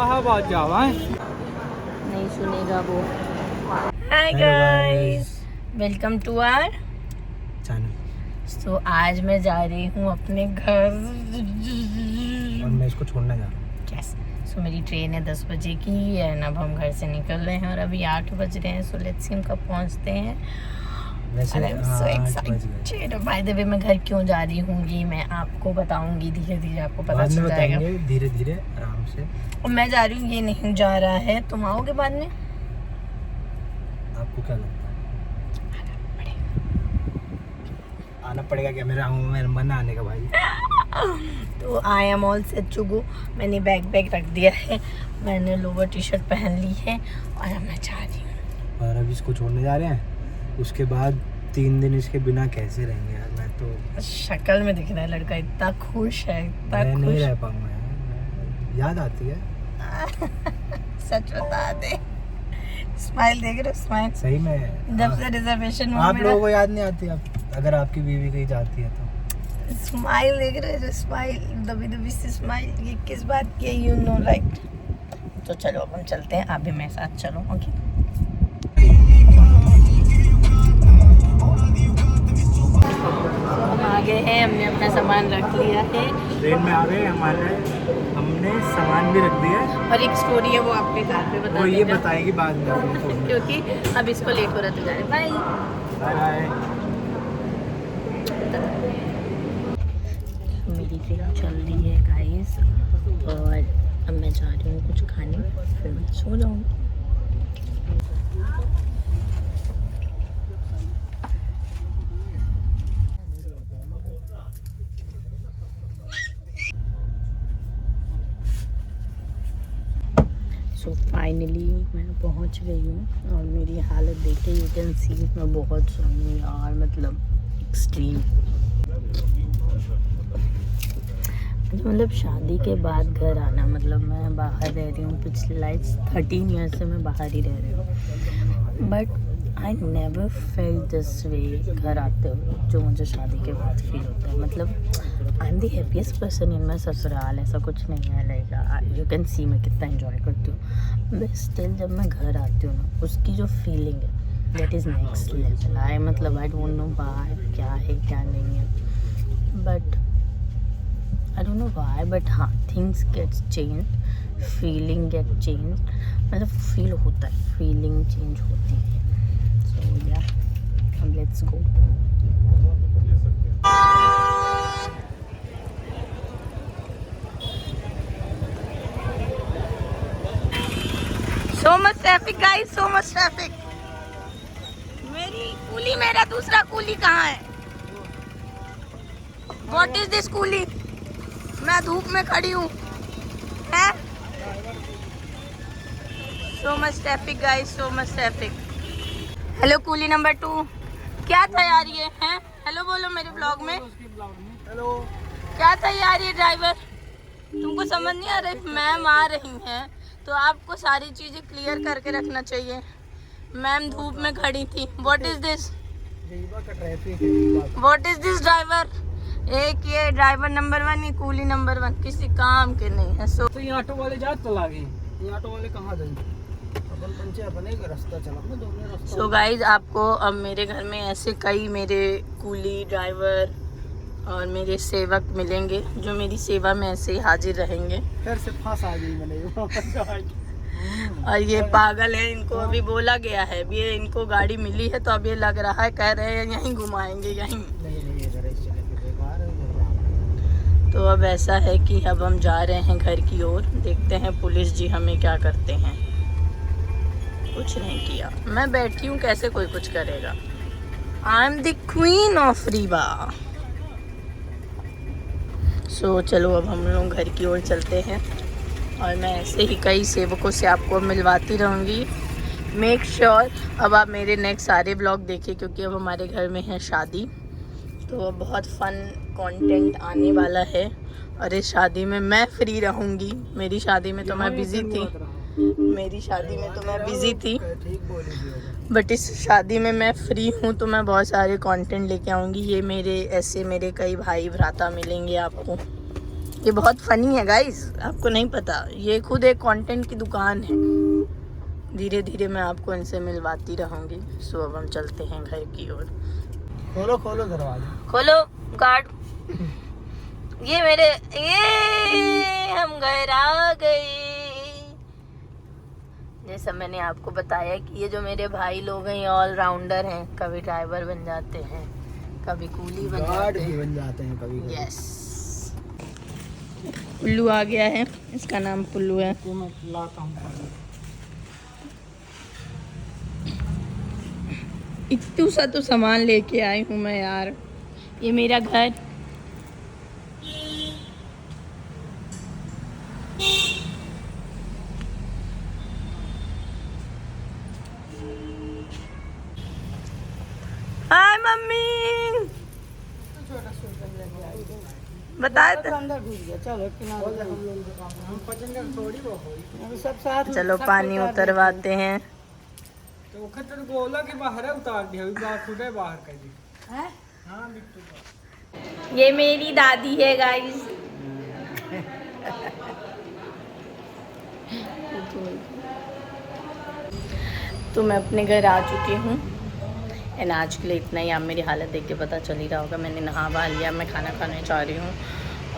इलाहाबाद जावा है। नहीं सुनेगा वो। Hi guys, welcome to our channel. So आज मैं जा रही हूँ अपने घर और मैं इसको छोड़ने जा रहा हूँ। यस। सो मेरी ट्रेन है 10 बजे की एंड अब हम घर से निकल रहे हैं और अभी 8 बज रहे हैं। सो लेट्स सी हम कब पहुँचते हैं। वैसे so excited. By the way मैं घर क्यों जा रही हूँ ये मैं आपको बताऊंगी धीरे धीरे, आपको पता चल जाएगा धीरे धीरे आराम से। और मैं जा रही हूँ, ये नहीं जा रहा है। तुम आओगे बाद में? आपको क्या लगता है आना पड़ेगा क्या? मेरा मन आने का भाई। तो I am all set to go. मैंने बैग रख दिया है, मैंने लोअर टी शर्ट पहन ली है और अब मैं जा रही हूँ। और अभी इसको छोड़ने जा रहे हैं, उसके बाद 3 दिन इसके बिना कैसे रहेंगे यार। मैं तो शक्ल में दिख रहा है लड़का इतना खुश है, इतना मैं नहीं खुश। रह पाऊंगा यार, याद आती है। सच बता दे, स्माइल देख रहे हो? स्माइल सही में जब से रिजर्वेशन हुआ आप मेरा, लोगों को याद नहीं आती अगर आपकी बीवी कहीं जाती है तो। स्माइल देख रहे हो? स्माइल दबी से स्माइल, ये किस बात की है? You know right. तो चलो अब हम चलते हैं, आप भी मेरे साथ चलो। ओके हम आ गए हैं, हमने अपना सामान रख लिया है ट्रेन में आ गए हमारे, हमने सामान भी रख दिया है। और एक स्टोरी है वो आपके घर पे बता वो ये देगा। बताएगी बाद में अपने फोन में। क्योंकि अब इसको लेट हो रहा तो जा रहे। Bye bye. मेरी ट्रेन चल रही है गाइस और अब मैं जा रही हूँ कुछ खाने, फिर मैं सो जाऊँगी। सो फाइनली मैं पहुंच गई हूँ और मेरी हालत देखे यू कैन सी मैं बहुत सोई हूँ यार, मतलब एक्सट्रीम। मतलब शादी के बाद घर आना, मतलब मैं बाहर रह रही हूँ पिछले 13 ईयर्स से मैं बाहर ही रह रही हूँ, but I never fail this way घर आते हुए जो मुझे शादी के बाद फील होता है। मतलब I am the happiest person in my ससुराल, ऐसा कुछ नहीं है। लाइक यू कैन सी मैं कितना एंजॉय करती हूँ, बट स्टिल जब मैं घर आती हूँ ना उसकी जो फीलिंग है that is next level. I don't know why, क्या है क्या नहीं है, but I don't know why, but हाँ things gets change, feeling get change. मतलब फील होता है, फीलिंग चेंज होती है। सो या अब let's go. So much traffic guys, so much traffic. मेरी कूली, मेरा दूसरा कूली कहाँ है? What is this coolie? मैं धूप में खड़ी हूँ, है? So much traffic guys, so much traffic. Hello coolie number 2, क्या तैयारी है? हेलो बोलो मेरे ब्लॉग में। हेलो, क्या तैयारी है ड्राइवर? तुमको समझ नहीं आ रही? मैम आ रही हैं तो आपको सारी चीज़ें क्लियर करके रखना चाहिए। मैम धूप में खड़ी थी। What is this? What is this driver? एक ये ड्राइवर नंबर 1, ये कूली नंबर 1, किसी काम के नहीं है। सो तो ये ऑटो वाले जा तो लागे, ये ऑटो वाले कहाँ गए? अपन पंचे अपने एक रास्ता चला ना, दोनों रास्ता। सो गाइज आपको अब मेरे घर में ऐसे कई मेरे कूली ड्राइवर और मेरे सेवक मिलेंगे जो मेरी सेवा में ऐसे ही हाजिर रहेंगे। फिर से फांस आ गई मैंने। और ये पागल है, इनको अभी बोला गया है, अभी ये इनको गाड़ी मिली है तो अब ये लग रहा है कह रहे हैं यहीं घुमाएंगे यहीं। तो अब ऐसा है कि अब हम जा रहे हैं घर की ओर, देखते हैं पुलिस जी हमें क्या करते हैं। कुछ नहीं किया, मैं बैठी हूँ, कैसे कोई कुछ करेगा? I am the queen of Rewa. So चलो अब हम लोग घर की ओर चलते हैं और मैं ऐसे ही कई सेवकों से आपको मिलवाती रहूँगी। मेक श्योर अब आप मेरे नेक्स्ट सारे ब्लॉग देखिए क्योंकि अब हमारे घर में है शादी, तो अब बहुत फन कंटेंट आने वाला है। और इस शादी में मैं फ्री रहूँगी। मेरी शादी में तो मैं बिज़ी थी, बट इस शादी में मैं फ्री हूँ तो मैं बहुत सारे कंटेंट लेके आऊँगी। ये मेरे कई भाई भ्राता मिलेंगे आपको ये बहुत फनी है गाइस, आपको नहीं पता, ये खुद एक कंटेंट की दुकान है। धीरे धीरे मैं आपको इनसे मिलवाती रहूँगी। सो अब हम चलते हैं घर की ओर। खोलो खोलो दरवाजा, खोलो गार्ड। ये हम घर आ गए। जैसा मैंने आपको बताया कि ये जो मेरे भाई लोग हैं ये ऑलराउंडर हैं, कभी ड्राइवर बन जाते हैं, कभी कूली बन गार्ड जाते भी हैं। बन जाते हैं कभी कभी। यस, पुल्लू आ गया है, इसका नाम पुल्लू है। मैं लाता हूँ पानी। इतू सा तो सामान लेके आई हूँ मैं यार। ये मेरा घर, हाय मम्मी, बताए तो। अंदर घुस गया, चलो किनारे हम पचेंगे थोड़ी वो होई सब साथ चलो पानी उतरवाते हैं। तो खतर बोला कि बाहर उतार दिया, अभी बाहर खुदे बाहर कर दी है। हां बिट्टू का ये मेरी दादी है गाइस। तो मैं अपने घर आ चुकी हूँ एंड आज के लिए इतना ही। आप मेरी हालत देख के पता चल ही रहा होगा, मैंने नहा वहा लिया, मैं खाना खाने जा रही हूँ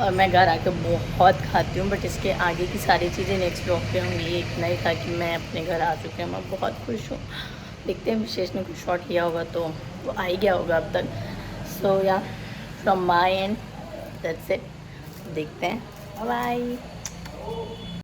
और मैं घर आके बहुत खाती हूँ, बट इसके आगे की सारी चीज़ें नेक्स्ट ब्लॉग पे होंगी। ये इतना ही था कि मैं अपने घर आ चुकी हूँ, मैं बहुत खुश हूँ। देखते हैं विशेष ने कुछ शॉट लिया होगा तो वो आ ही गया होगा अब तक। सो या from my and that's it, देखते हैं, बाय।